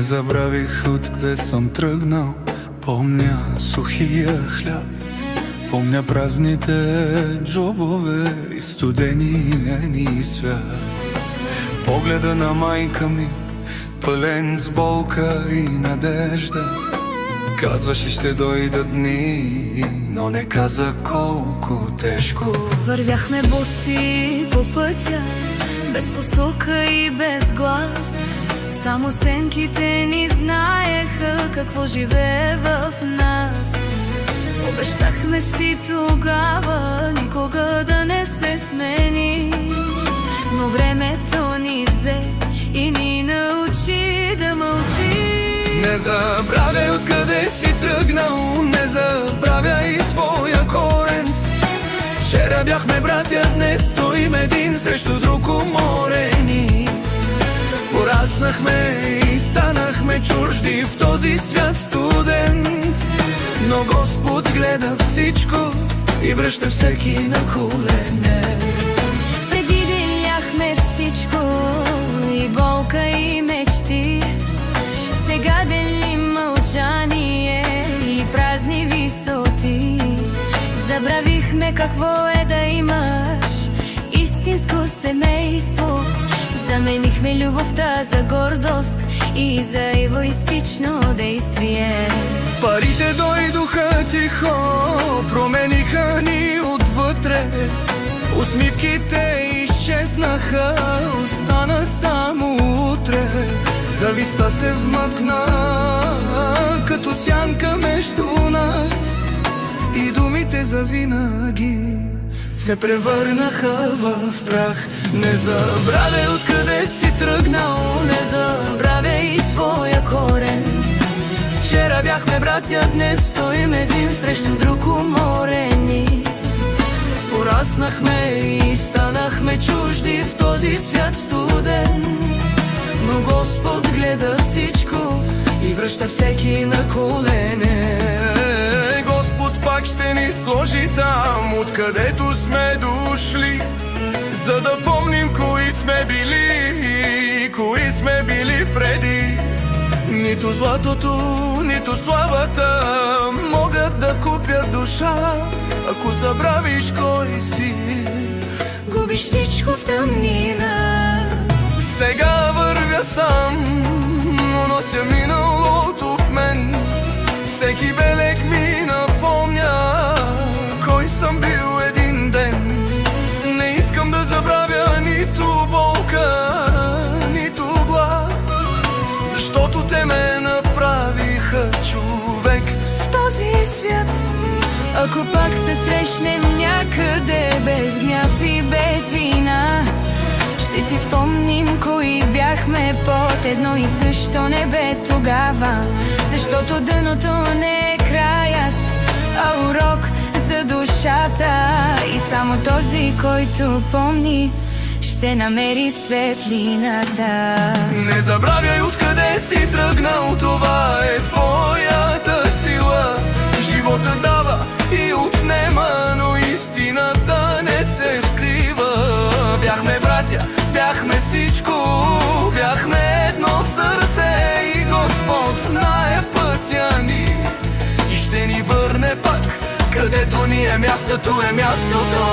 забравих откъде съм тръгнал. Помня сухия хляб, помня празните джобове и студения ни свят. Погледа на майка ми, пълен с болка и надежда. Казваше, ще дойдат дни, но не каза колко тежко. Вървяхме боси по пътя, без посока и без глас. Само сенките ни знаеха какво живее в нас. Обещахме си тогава никога да не се смени, но времето ни взе и ни научи да мълчи. Не забравяй откъде си тръгнал, не забравяй и своя корен. Вчера бяхме братя, днес стоим един срещу друг уморени. Пораснахме и станахме чужди в този свят студен, но Господ гледа всичко и връща всеки на колене. Преди деляхме всичко, и болка и мечти. Сега делим мълчание и празни висоти. Забравихме какво е да имаш истинско семейство. Заменихме любовта за гордост и за егоистично действие. Парите дойдоха тихо, промениха ни отвътре. Усмивките изчезнаха, остана само утре. Завистта се вмъкна като сянка между нас и думите завинаги се превърнаха в прах. Не забравяй откъде си тръгнал, не забравяй и своя корен. Вчера бяхме братя, днес стоим един срещу друг уморени. Пораснахме и станахме чужди в този свят студен, но Господ гледа всичко и връща всеки на колене. Господ пак ще ни сложи там, откъдето сме дошли, за да помним кои сме били, кои сме били преди. Нито златото, нито славата могат да купят душа, ако забравиш кой си. Губиш всичко в тъмнина. Сега вървя сам, но нося миналото в мен. Всеки белег ми напомня кой съм бил един ден. Не искам да забравя нито болка, нито глад, защото те ме направиха човек В този свят, ако пак се срещнем някъде без гняв и без вина, ще си спомним кои бяхме под едно и също небе тогава. Защото дъното не е краят, а урок за душата. И само този, който помни, ще намери светлината. Не забравяй откъде си тръгнал, това е твоята сила. Живота дава и отнема, но истината не се скрива. Бяхме братя, бяхме всичко, бяхме едно сърце и Господ знае пътя ни и ще ни върне пак, където ни е мястото, е мястото.